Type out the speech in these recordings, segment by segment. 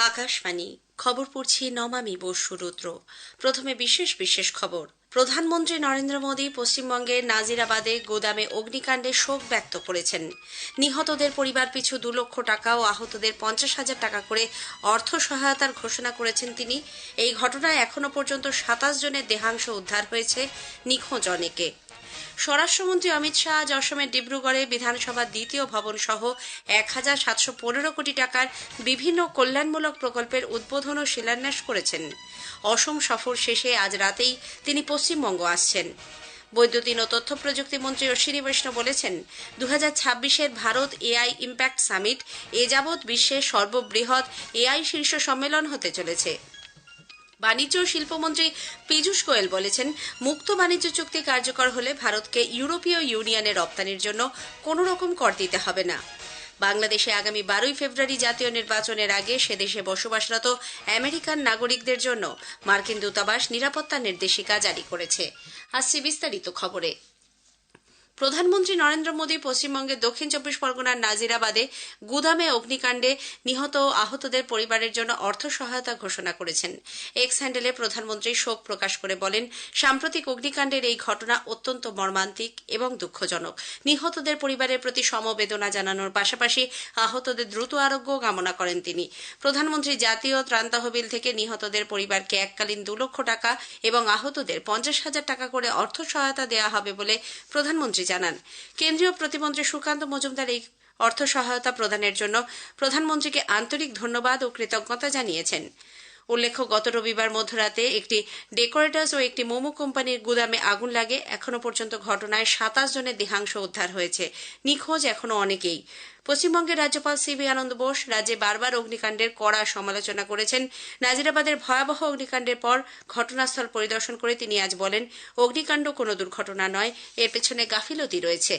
আকাশবাণী খবর পড়ছি নমামি বসু রুদ্র। প্রথমে বিশেষ বিশেষ খবর। প্রধানমন্ত্রী নরেন্দ্র মোদী পশ্চিমবঙ্গের নাজিরাবাদে গুদামে অগ্নিকাণ্ডে শোক ব্যক্ত করেছেন। নিহতদের পরিবার পিছু 2 লক্ষ টাকা ও আহতদের 50,000 টাকা করে অর্থ সহায়তার ঘোষণা করেছেন তিনি। এই ঘটনায় এখনো পর্যন্ত 27 জনের দেহাংশ উদ্ধার হয়েছে, নিখোঁজ অনেকে। স্বরাষ্ট্রমন্ত্রী অমিত শাহ আজ অসমের ডিব্রুগড়ে বিধানসভার দ্বিতীয় ভবন সহ 1,715 কোটি টাকার বিভিন্ন কল্যাণমূলক প্রকল্পের উদ্বোধন ও শিলান্যাস করেছেন। অসম সফর শেষে আজ রাতেই তিনি পশ্চিমবঙ্গ আসছেন। বৈদ্যুতিন ও তথ্য প্রযুক্তি মন্ত্রী অশ্বিনী বৈষ্ণব বলেছেন, 2026-এর ভারত এআই ইম্প্যাক্ট সামিট এ যাবৎ বিশ্বের সর্ববৃহৎ এআই শীর্ষ সম্মেলন হতে চলেছে। বাণিজ্য ও শিল্পমন্ত্রী পীযূষ গোয়েল বলেছেন, মুক্ত বাণিজ্য চুক্তি কার্যকর হলে ভারতকে ইউরোপীয় ইউনিয়নে রপ্তানির জন্য কোনো রকম কর দিতে হবে না। বাংলাদেশে আগামী 12 ফেব্রুয়ারি জাতীয় নির্বাচনের আগে সে দেশে বসবাসরত আমেরিকান নাগরিকদের জন্য মার্কিন দূতাবাস নিরাপত্তা নির্দেশিকা জারি করেছে। আসছে বিস্তারিত খবরে। প্রধানমন্ত্রী নরেন্দ্র মোদী পশ্চিমবঙ্গের দক্ষিণ 24 পরগনার নাজিরাবাদে গুদামে অগ্নিকাণ্ডে নিহত ও আহতদের পরিবারের জন্য অর্থ সহায়তা ঘোষণা করেছেন। এক্স হ্যান্ডেলে প্রধানমন্ত্রী শোক প্রকাশ করে বলেন, সাম্প্রতিক অগ্নিকাণ্ডের এই ঘটনা অত্যন্ত মর্মান্তিক এবং দুঃখজনক। নিহতদের পরিবারের প্রতি সমবেদনা জানানোর পাশাপাশি আহতদের দ্রুত আরোগ্য কামনা করেন তিনি। প্রধানমন্ত্রী জাতীয় ত্রাণ তহবিল থেকে নিহতদের পরিবারকে এককালীন 2 লক্ষ টাকা এবং আহতদের 50,000 টাকা করে অর্থ সহায়তা দেওয়া হবে বলে প্রধানমন্ত্রী জানান। কেন্দ্রীয় প্রতিমন্ত্রী সুকান্ত মজুমদার এই অর্থ সহায়তা প্রদানের জন্য প্রধানমন্ত্রীকে আন্তরিক ধন্যবাদ ও কৃতজ্ঞতা জানিয়েছেন। উল্লেখ্য, গত রবিবার মধ্যরাতে একটি ডেকোরেটার্স ও একটি মোমো কোম্পানির গুদামে আগুন লাগে। এখনো পর্যন্ত ঘটনায় 27 জনের দেহাংশ উদ্ধার হয়েছে, নিখোঁজ এখনো অনেকেই। পশ্চিমবঙ্গের রাজ্যপাল সিবি আনন্দ বোস রাজ্যে বারবার অগ্নিকাণ্ডের কড়া সমালোচনা করেছেন। নাজিরাবাদের ভয়াবহ অগ্নিকাণ্ডের পর ঘটনাস্থল পরিদর্শন করে তিনি আজ বলেন, অগ্নিকাণ্ড কোনো দুর্ঘটনা নয়, এর পেছনে গাফিলতি রয়েছে।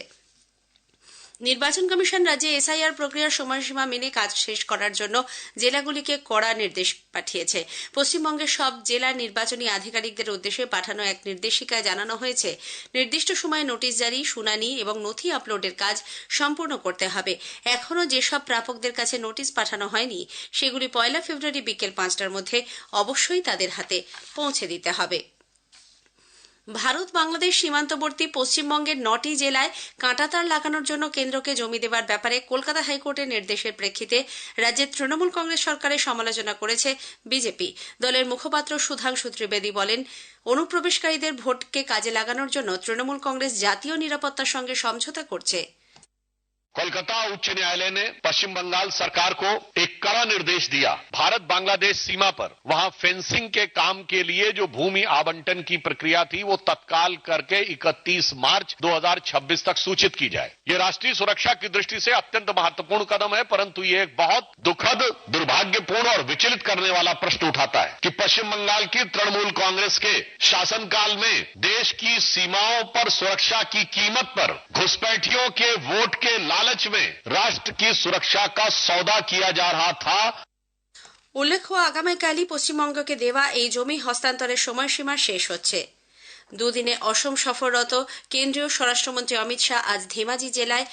নির্বাচন কমিশন রাজ্যে এসআইআর প্রক্রিয়ার সময়সীমা মেনে কাজ শেষ করার জন্য জেলাগুলিকে কড়া নির্দেশ পাঠিয়েছে। পশ্চিমবঙ্গের সব জেলার নির্বাচনী আধিকারিকদের উদ্দেশ্যে পাঠানো এক নির্দেশিকায় জানানো হয়েছে, নির্দিষ্ট সময়ে নোটিশ জারি, শুনানি এবং নথি আপলোডের কাজ সম্পূর্ণ করতে হবে। এখনও যেসব প্রাপকদের কাছে নোটিশ পাঠানো হয়নি সেগুলি 1 ফেব্রুয়ারি বিকেল 5টার মধ্যে অবশ্যই তাদের হাতে পৌঁছে দিতে হবে। ভারত বাংলাদেশ সীমান্তবর্তী পশ্চিমবঙ্গের 9টি জেলায় কাঁটাতার লাগানোর জন্য কেন্দ্রকে জমি দেওয়ার ব্যাপারে কলকাতা হাইকোর্টের নির্দেশের প্রেক্ষিতে রাজ্যের তৃণমূল কংগ্রেস সরকারের সমালোচনা করেছে বিজেপি। দলের মুখপাত্র সুধাংশু ত্রিবেদী বলেন, অনুপ্রবেশকারীদের ভোটকে কাজে লাগানোর জন্য তৃণমূল কংগ্রেস জাতীয় নিরাপত্তার সঙ্গে সমঝোতা করছে। कोलकाता उच्च न्यायालय ने पश्चिम बंगाल सरकार को एक कड़ा निर्देश दिया। भारत बांग्लादेश सीमा पर वहां फेंसिंग के काम के लिए जो भूमि आवंटन की प्रक्रिया थी वो तत्काल करके 31 मार्च 2026 तक सूचित की जाए। ये राष्ट्रीय सुरक्षा की दृष्टि से अत्यंत महत्वपूर्ण कदम है, परंतु ये एक बहुत दुखद, दुर्भाग्यपूर्ण और विचलित करने वाला प्रश्न उठाता है कि पश्चिम बंगाल की तृणमूल कांग्रेस के शासनकाल में देश की सीमाओं पर सुरक्षा की कीमत पर घुसपैठियों के वोट के लालच में राष्ट्र की सुरक्षा का सौदा किया जा रहा था। উল্লেখ্য, আগামীকালই পশ্চিমবঙ্গকে দেওয়া এই জমি হস্তান্তরের সময়সীমা শেষ হচ্ছে। দুদিনে অসম সফররত কেন্দ্রীয় স্বরাষ্ট্রমন্ত্রী অমিত শাহ আজ ধেমাজি জেলায়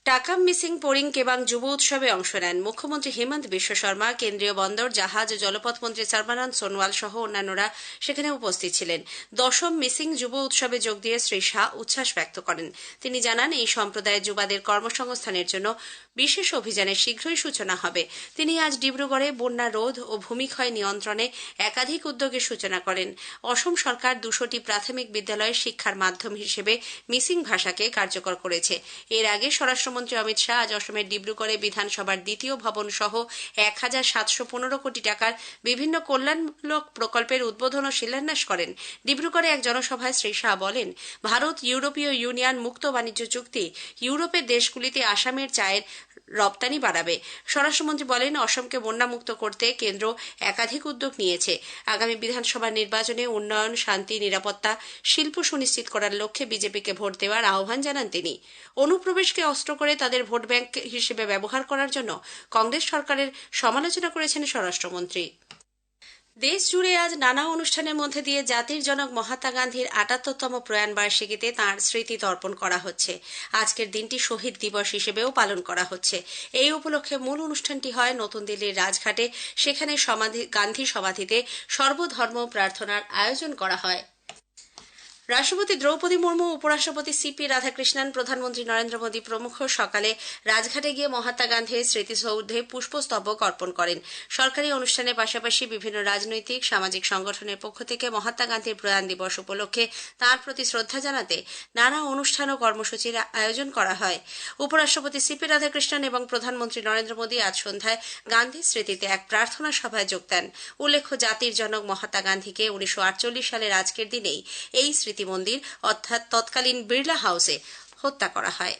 টাকাম মিসিং পোরিং কেবাং যুব উৎসবে অংশ নেন। মুখ্যমন্ত্রী হেমন্ত বিশ্ব শর্মা, কেন্দ্রীয় বন্দর, জাহাজ ও জলপথ মন্ত্রী সর্বানন্দ সোনোয়াল সহ অন্যান্যরা সেখানে উপস্থিত ছিলেন। 10ম মিসিং যুব উৎসবে যোগ দিয়ে শ্রী শাহ উচ্ছ্বাস ব্যক্ত করেন। তিনি জানান, এই সম্প্রদায়ের যুবাদের কর্মসংস্থানের জন্য বিশেষ অভিযানের শীঘ্রই সূচনা হবে। তিনি আজ ডিব্রুগড়ে বন্যা রোধ ও ভূমিক্ষয় নিয়ন্ত্রণে একাধিক উদ্যোগের সূচনা করেন। অসম সরকার 200টি প্রাথমিক বিদ্যালয়ে শিক্ষার মাধ্যম হিসেবে মিসিং ভাষাকে কার্যকর করেছে। এর আগে স্বরাষ্ট্রমন্ত্রী অমিত শাহ আজ অসমের ডিব্রুগড়ে বিধানসভার দ্বিতীয় ভবন সহ 1,715 কোটি টাকার বিভিন্ন কল্যাণমূলক প্রকল্পের উদ্বোধন ও শিলান্যাস করেন। ডিব্রুগড়ে এক জনসভায় শ্রী শাহ বলেন, ভারত ইউরোপীয় ইউনিয়ন মুক্ত বাণিজ্য চুক্তি ইউরোপের দেশগুলিতে আসামের চায়ের রপ্তানি বাড়াবে। স্বরাষ্ট্রমন্ত্রী বলেন, অসমকে বন্যামুক্ত করতে কেন্দ্র একাধিক উদ্যোগ নিয়েছে। আগামী বিধানসভা নির্বাচনে উন্নয়ন, শান্তি, নিরাপত্তা, শিল্প সুনিশ্চিত করার লক্ষ্যে বিজেপিকে ভোট দেওয়ার আহ্বান জানান তিনি। অনুপ্রবেশকে অস্ত্র করে তাদের ভোট ব্যাংক হিসেবে ব্যবহার করার জন্য কংগ্রেস সরকারের সমালোচনা করেছেন স্বরাষ্ট্রমন্ত্রী। দেশ জুড়ে আজ নানা অনুষ্ঠানের মধ্যে দিয়ে জাতির জনক মহাত্মা গান্ধীর ৭৮তম প্রয়াণ বার্ষিকীতে তাঁর স্মৃতি তর্পণ করা হচ্ছে। আজকের দিনটি শহীদ দিবস হিসেবেও পালন করা হচ্ছে। এই উপলক্ষে মূল অনুষ্ঠানটি হয় নতুন দিল্লির রাজঘাটে। সেখানে গান্ধী সমাধিতে সর্বধর্ম প্রার্থনার আয়োজন করা হয়। রাষ্ট্রপতি দ্রৌপদী মুর্মু, উপরাষ্ট্রপতি সিপি রাধাকৃষ্ণন, প্রধানমন্ত্রী নরেন্দ্র মোদী প্রমুখ সকালে রাজঘাটে গিয়ে মহাত্মা গান্ধীর স্মৃতিসৌধে পুষ্পস্তবক অর্পণ করেন। সরকারি অনুষ্ঠানের পাশাপাশি বিভিন্ন রাজনৈতিক সামাজিক সংগঠনের পক্ষ থেকে মহাত্মা গান্ধীর প্রয়াণ দিবস উপলক্ষে তাঁর প্রতি শ্রদ্ধা জানাতে নানা অনুষ্ঠান ও কর্মসূচির আয়োজন করা হয়। উপরাষ্ট্রপতি সিপি রাধাকৃষ্ণন এবং প্রধানমন্ত্রী নরেন্দ্র মোদী আজ সন্ধ্যায় গান্ধীর স্মৃতিতে এক প্রার্থনা সভায় যোগ দেন। উল্লেখ্য, জাতির জনক মহাত্মা গান্ধীকে ১৯৪৮ সালের আজকের দিনেই এই মন্দির অর্থাৎ তৎকালীন বিড়লা হাউসে হত্যা করা হয়।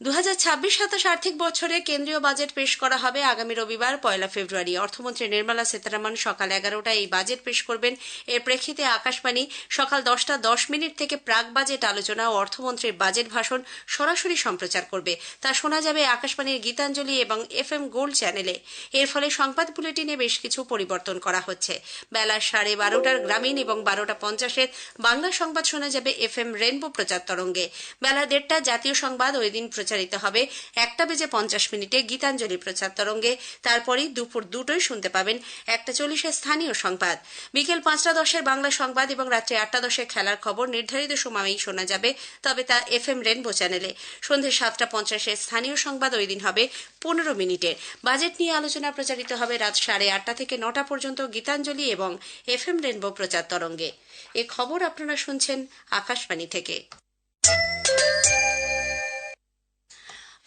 ২০২৬-২৭ আর্থিক বছরে কেন্দ্রীয় বাজেট পেশ করা হবে আগামী রবিবার ১ ফেব্রুয়ারি। অর্থমন্ত্রী নির্মলা সীতারামন সকাল ১১টায় এই বাজেট পেশ করবেন। এর প্রেক্ষিতে আকাশবাণী সকাল ১০টা ১০ থেকে প্রাক বাজেট আলোচনা ও অর্থমন্ত্রীর বাজেট ভাষণ সরাসরি সম্প্রচার করবে। তা শোনা যাবে আকাশবাণীর গীতাঞ্জলি এবং FM গোল্ড চ্যানেলে। এর ফলে সংবাদ বুলেটিনে বেশ কিছু পরিবর্তন করা হচ্ছে। বেলা 12:30টার গ্রামীণ এবং 12:50 বাংলা সংবাদ শোনা যাবে FM রেনবো প্রচার তরঙ্গে। বেলা 1:30 জাতীয় সংবাদ ওই দিন প্রচারিত হবে। 1:50 গীতাঞ্জলি প্রচার তরঙ্গে। তারপরেই দুপুর 2টায় শুনতে পাবেন 1:40 স্থানীয় সংবাদ। বিকেল 5:10 বাংলা সংবাদ এবং রাত্রি 8:10 খেলার খবর নির্ধারিত সময়েই শোনা যাবে, তবে তা FM রেনবো চ্যানেলে। সন্ধ্যে 7:50 স্থানীয় সংবাদ ওই দিন হবে 15 মিনিটের। বাজেট নিয়ে আলোচনা প্রচারিত হবে রাত 8:30 থেকে 9টা পর্যন্ত গীতাঞ্জলি এবং FM রেনবো প্রচার তরঙ্গে। এ খবর আপনারা শুনছেন আকাশবাণী থেকে।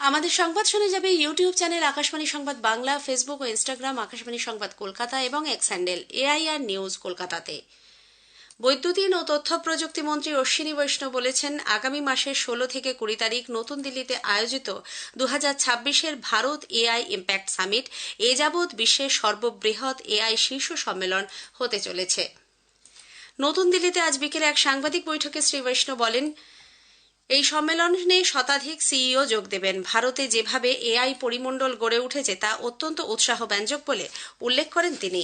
আমাদের সংবাদ শুনে যাবে ইউটিউব চ্যানেল আকাশবাণী সংবাদ বাংলা, ফেসবুক ও ইনস্টাগ্রাম আকাশবাণী সংবাদ কলকাতা এবং এক্স হ্যান্ডেল AIR নিউজ কলকাতাতে। বৈদ্যুতিন ও তথ্য প্রযুক্তি মন্ত্রী অশ্বিনী বৈষ্ণব বলেছেন, আগামী মাসের 16 থেকে 20 তারিখ নতুন দিল্লিতে আয়োজিত 2026 ভারত AI ইম্প্যাক্ট সামিট এ যাবৎ বিশ্বের সর্ববৃহৎ AI শীর্ষ সম্মেলন হতে চলেছে। নতুন দিল্লিতে আজ বিকেলে এক সাংবাদিক বৈঠকে শ্রী বৈষ্ণব বলেন, এই সম্মেলনে শতাধিক সিইও যোগ দেবেন। ভারতে যেভাবে AI পরিমণ্ডল গড়ে উঠেছে তা অত্যন্ত উৎসাহব্যঞ্জক বলে উল্লেখ করেন তিনি।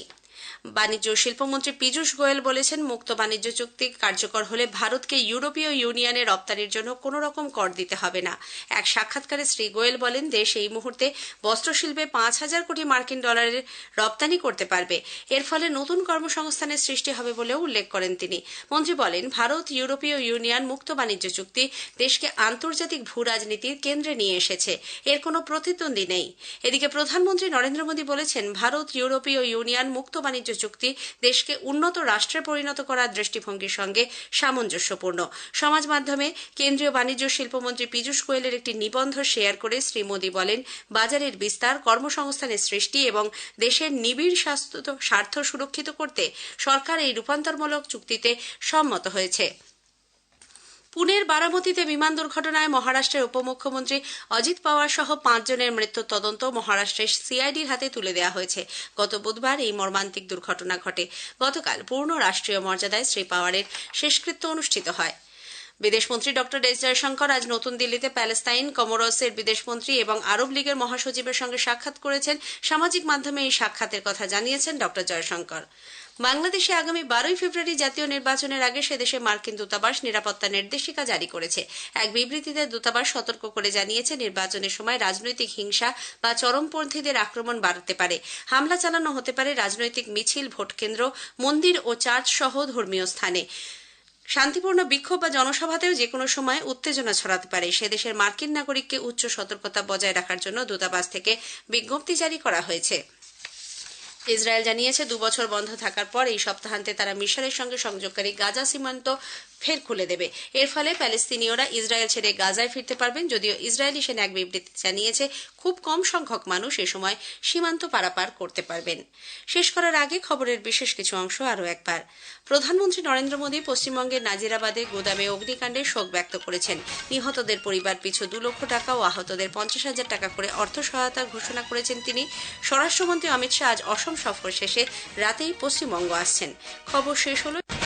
বাণিজ্য ও শিল্পমন্ত্রী পীযূষ গোয়েল বলেছেন, মুক্ত বাণিজ্য চুক্তি কার্যকর হলে ভারতকে ইউরোপীয় ইউনিয়নে রপ্তানির জন্য কোনো রকম কর দিতে হবে না। এক সাক্ষাৎকারে শ্রী গোয়েল বলেন, দেশ এই মুহূর্তে বস্ত্রশিল্পে ৫,০০০ কোটি মার্কিন ডলারের রপ্তানি করতে পারবে। এর ফলে নতুন কর্মসংস্থানের সৃষ্টি হবে বলেও উল্লেখ করেন তিনি। মন্ত্রী বলেন, ভারত ইউরোপীয় ইউনিয়ন মুক্ত বাণিজ্য চুক্তি দেশকে আন্তর্জাতিক ভূ রাজনীতির কেন্দ্রে নিয়ে এসেছে। এর কোনো প্রতিদ্বন্দ্বী নেই। এদিকে প্রধানমন্ত্রী নরেন্দ্র মোদী বলেছেন, ভারত ইউরোপীয় ইউনিয়ন মুক্ত বাণিজ্য চুক্তি দেশকে উন্নত রাষ্ট্রে পরিণত করার দৃষ্টিভঙ্গির সঙ্গে সামঞ্জস্যপূর্ণ। সমাজ মাধ্যমে কেন্দ্রীয় বাণিজ্য শিল্পমন্ত্রী পীযূষ গোয়েলের একটি নিবন্ধ শেয়ার করে শ্রী মোদী বলেন, বাজারের বিস্তার, কর্মসংস্থানের সৃষ্টি এবং দেশের নিবিড় স্বার্থ সুরক্ষিত করতে সরকার এই রূপান্তরমূলক চুক্তিতে সম্মত হয়েছে। পুনের বারামতিতে বিমান দুর্ঘটনায় মহারাষ্ট্রের উপমুখ্যমন্ত্রী অজিত পাওয়ার সহ 5 জনের মৃত্যুর তদন্ত মহারাষ্ট্রের CIDর হাতে তুলে দেওয়া হয়েছে। গত বুধবার এই মর্মান্তিক দুর্ঘটনা ঘটে। গতকাল পূর্ণ রাষ্ট্রীয় মর্যাদায় শ্রী পাওয়ারের শেষকৃত্য অনুষ্ঠিত হয়। বিদেশমন্ত্রী ডক্টর এস জয়শঙ্কর আজ নতুন দিল্লিতে প্যালেস্তাইন, কমোরসের বিদেশমন্ত্রী এবং আরব লীগের মহাসচিবের সঙ্গে সাক্ষাৎ করেছেন। সামাজিক মাধ্যমে এই সাক্ষাতের কথা জানিয়েছেন ডক্টর জয়শঙ্কর। বাংলাদেশে আগামী 12 ফেব্রুয়ারি জাতীয় নির্বাচনের আগে সেদেশে মার্কিন দূতাবাস নিরাপত্তা নির্দেশিকা জারি করেছে। এক বিবৃতিতে দূতাবাস সতর্ক করে জানিয়েছে, নির্বাচনের সময় রাজনৈতিক হিংসা বা চরমপন্থীদের আক্রমণ বাড়তে পারে। হামলা চালানো হতে পারে রাজনৈতিক মিছিল, ভোটকেন্দ্র, মন্দির ও চার্চ সহ ধর্মীয় স্থানে। শান্তিপূর্ণ বিক্ষোভ বা জনসভাতেও যেকোনো সময় উত্তেজনা ছড়াতে পারে। সেদেশের মার্কিন নাগরিককে উচ্চ সতর্কতা বজায় রাখার জন্য দূতাবাস থেকে বিজ্ঞপ্তি জারি করা হয়েছে। ইসরায়েল জানিয়েছে, 2 বছর বন্ধ থাকার পর এই সপ্তাহান্তে তারা মিশরের সঙ্গে সংযোগকারী গাজা সীমান্ত ফের খুলে দেবে। এর ফলে প্যালেস্তিনীয়রা ইসরায়েল ছেড়ে গাজায় ফিরতে পারবেন। যদিও ইসরায়েলি সেনা এক বিবৃতি জানিয়েছে, খুব কম সংখ্যক মানুষ এ সময় সীমান্ত পারাপার করতে পারবেন। শেষ করার আগে খবরের বিশেষ কিছু অংশ আরও একবার। প্রধানমন্ত্রী নরেন্দ্র মোদী পশ্চিমবঙ্গের নাজিরাবাদে গোদামে অগ্নিকাণ্ডে শোক ব্যক্ত করেছেন। নিহতদের পরিবার পিছু 2 লক্ষ টাকা ও আহতদের 50,000 টাকা করে অর্থ সহায়তা ঘোষণা করেছেন তিনি। স্বরাষ্ট্রমন্ত্রী অমিত শাহ আজ অসম সফর শেষে রাতেই পশ্চিমবঙ্গ আসছেন। খবর শেষ হলো।